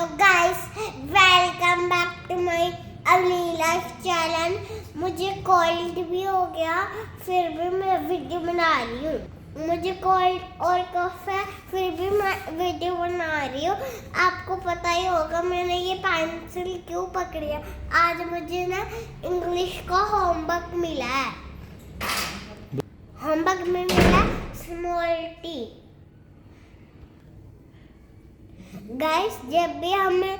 Hello guys, welcome back to my Avali life channel. मुझे cold भी हो गया, फिर भी मैं वीडियो बना रही हूँ। मुझे कोल्ड और कफ है, फिर भी मैं वीडियो बना रही हूँ। आपको पता ही होगा मैंने ये पेंसिल क्यों पकड़ी है। आज मुझे ना इंग्लिश का होमवर्क मिला है। होमवर्क में मिला स्मॉल टी। गाइस, जब भी हमें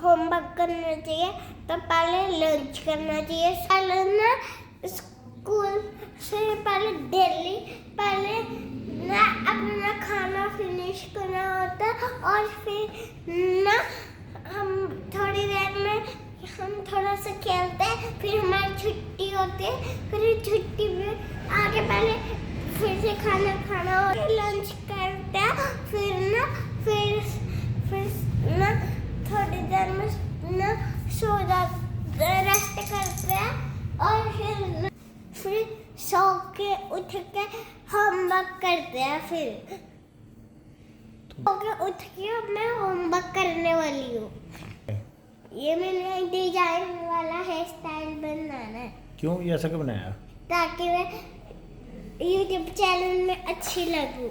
होमवर्क करना चाहिए तो पहले लंच करना चाहिए। पहले ना स्कूल से पहले डेली पहले ना अपना खाना फिनिश करना होता है और फिर ना हम थोड़ी देर में हम थोड़ा सा खेलते हैं, फिर हमारी छुट्टी होती है। फिर छुट्टी में आके पहले फिर से खाना खाना और लंच करते हैं। फिर ना थोड़ी देर में ना सो जाते, रेस्ट करते हैं और फिर सो के उठ के होमवर्क करते हैं। फिर सो के उठ के मैं होमवर्क करने वाली हूँ। ये मैंने डिजाइन वाला हेयर स्टाइल बनाना है। क्यों ये ऐसा क्यों बनाया? ताकि मैं YouTube चैनल में अच्छी लगूं।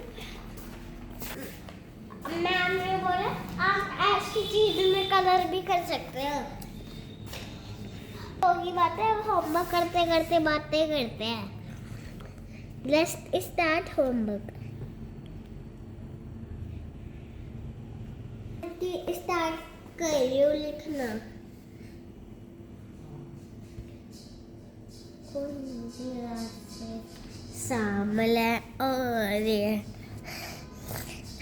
मैम ने बोला आप ऐसी चीज में कलर भी कर सकते हो। होगी बातें, होमवर्क करते करते बातें करते हैं। Let's start homework. स्टार्ट कर रही हूँ लिखना। सामला और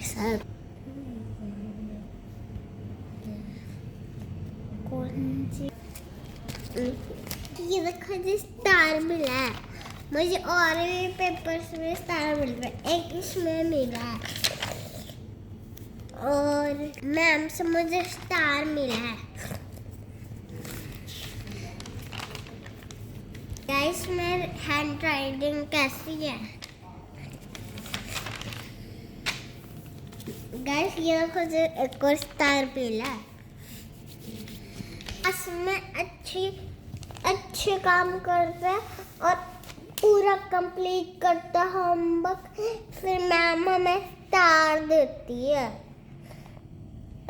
सब ये देखो जी, स्टार मिला है मुझे। और भी पेपर्स में स्टार मिल रहा है, एक इसमें मिला है और मैम से मुझे स्टार मिला है। गाइस, मेरी हैंड राइटिंग कैसी है? गाइस, ये देखो जी, एक और स्टार मिला है। में अच्छे काम करते हैं और पूरा कंप्लीट करता होमवर्क, फिर मैम हमें स्टार देती है।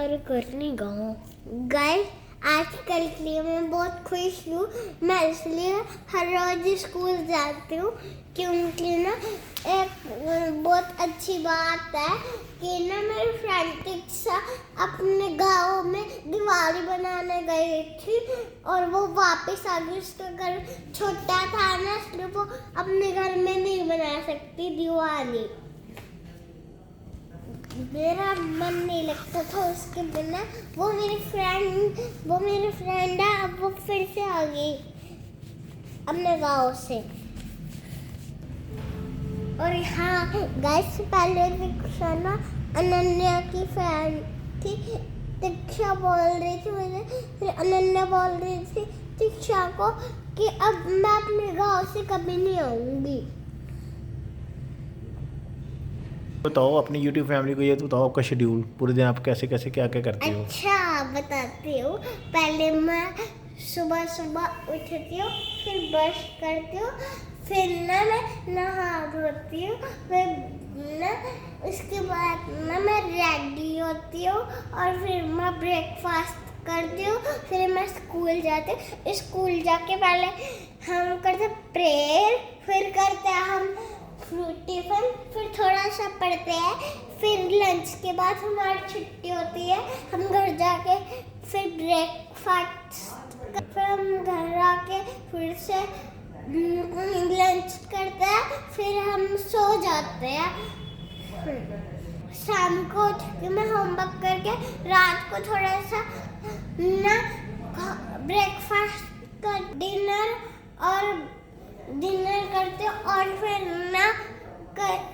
और करनी गाइस, आजकल के लिए मैं बहुत खुश हूँ। मैं इसलिए हर रोज स्कूल जाती हूँ, क्योंकि ना एक बहुत अच्छी बात है कि ना मेरी फ्रेंड के साथ अपने गांव में दिवाली बनाने गई थी और वो वापस आ गई। उसका घर छोटा था ना, इसलिए वो अपने घर में नहीं बना सकती दिवाली। मेरा मन नहीं लगता था उसके बिना। वो मेरी फ्रेंड है। अब वो फिर से आ गई अपने गांव से। और हाँ गाइस, पहले दीक्षा ना अनन्या की फ्रेंड थी। दीक्षा बोल रही थी मुझे, फिर अनन्या बोल रही थी दीक्षा को कि अब मैं अपने गांव से कभी नहीं आऊंगी। बताओ अपनी YouTube फैमिली को ये तो बताओ, आपका शेड्यूल पूरे दिन आप कैसे कैसे क्या क्या करती हो? अच्छा, बताती हूँ। पहले मैं सुबह सुबह उठती हूँ, फिर ब्रश करती हूँ, फिर ना मैं नहा धोती हूँ, फिर ना उसके बाद ना मैं रेडी होती हूँ और फिर मैं ब्रेकफास्ट करती हूँ। फिर मैं स्कूल जाती हूँ। स्कूल जाके पहले हम करते प्रेयर, फिर करते हैं हम फ्रूट टिफिन, फिर थोड़ा सा पढ़ते हैं। फिर लंच के बाद हमारी छुट्टी होती है। हम घर जाके फिर ब्रेकफास्ट, फिर हम घर आके फिर से लंच करते हैं, फिर हम सो जाते हैं। शाम को उठ के मैं होमवर्क करके रात को थोड़ा सा ना ब्रेकफास्ट का डिनर करते और फिर ना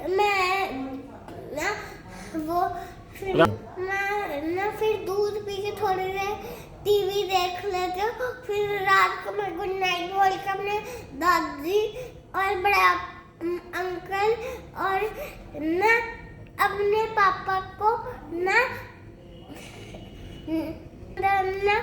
मैं ना वो फिर मैं ना फिर दूध पी के थोड़ी देर टीवी देख लेते हो। फिर रात को मैं गुड नाइट बोल के अपने दादी और बड़ा अंकल और ना अपने पापा को ना ना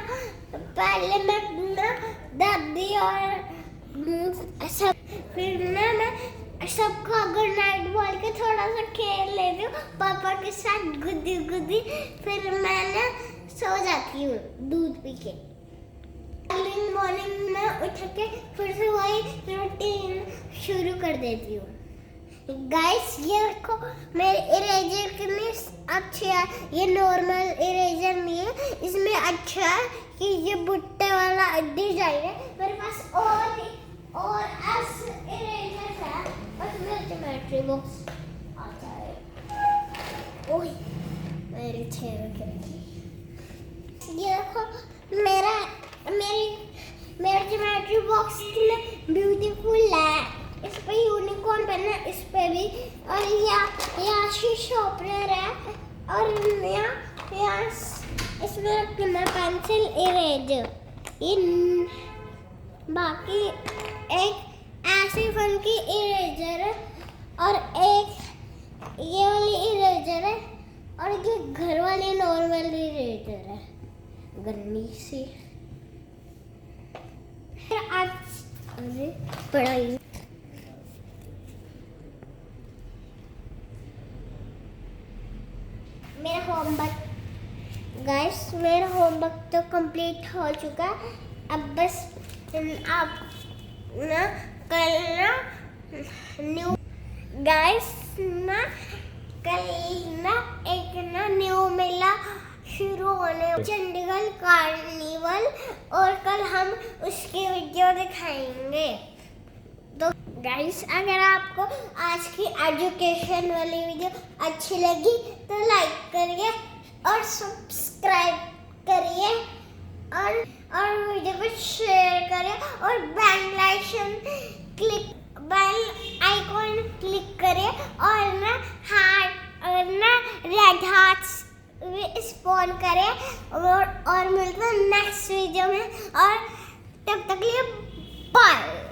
पहले मैं ना दादी और सब, फिर ना मैं सबको गुड नाइट बोल के थोड़ा सा खेल लेती हूँ पापा के साथ गुद्दी गुद्दी, फिर मैं ना सो जाती हूँ दूध पी के। अर्ली मॉर्निंग में उठ के फिर से वही रूटीन शुरू कर देती हूँ। गाइस ये देखो मेरे इरेजर कितने अच्छे है, ये नॉर्मल इरेजर नहीं है, इसमें अच्छा है कि ये बुट्टे वाला डिजाइन है। मेरे पास और ऐसे इरेजर है, बस मेरे ज्योमेट्री बॉक्स आता है। ओह मेरे चेहरे के ये देखो मेरा ज्योमेट्री बॉक्स कितना ब्यूटीफुल है। इस पे यूनिकॉर्न बनना, इस पे भी, और यहाँ शॉर्पनर है, और यहाँ इसमें रखना पेंसिल इरेजर। बाकी एक ऐसे फन की इरेजर है, और एक ये वाली इरेजर है, और ये घर वाली नॉर्मल इरेजर है गन्नी सी। आज पढ़ाई मेरा होमवर्क गाइस, मेरा होमवर्क तो कंप्लीट हो चुका है। अब बस आप ना कल ना न्यू गाइस ना कल ना एक ना न्यू मेला शुरू होने चंडीगढ़ कार्निवल, और कल हम उसकी वीडियो दिखाएंगे। तो गाइस अगर आपको आज की एजुकेशन वाली वीडियो अच्छी लगी तो लाइक करिए और सब्सक्राइब करिए, और वीडियो को शेयर करिए, और बेल आइकॉन क्लिक करिए, और ना हार्ट और ना रेड हार्ट्स स्पॉन करें, और मिलते हैं नेक्स्ट वीडियो में, और तब तक के लिए बाय।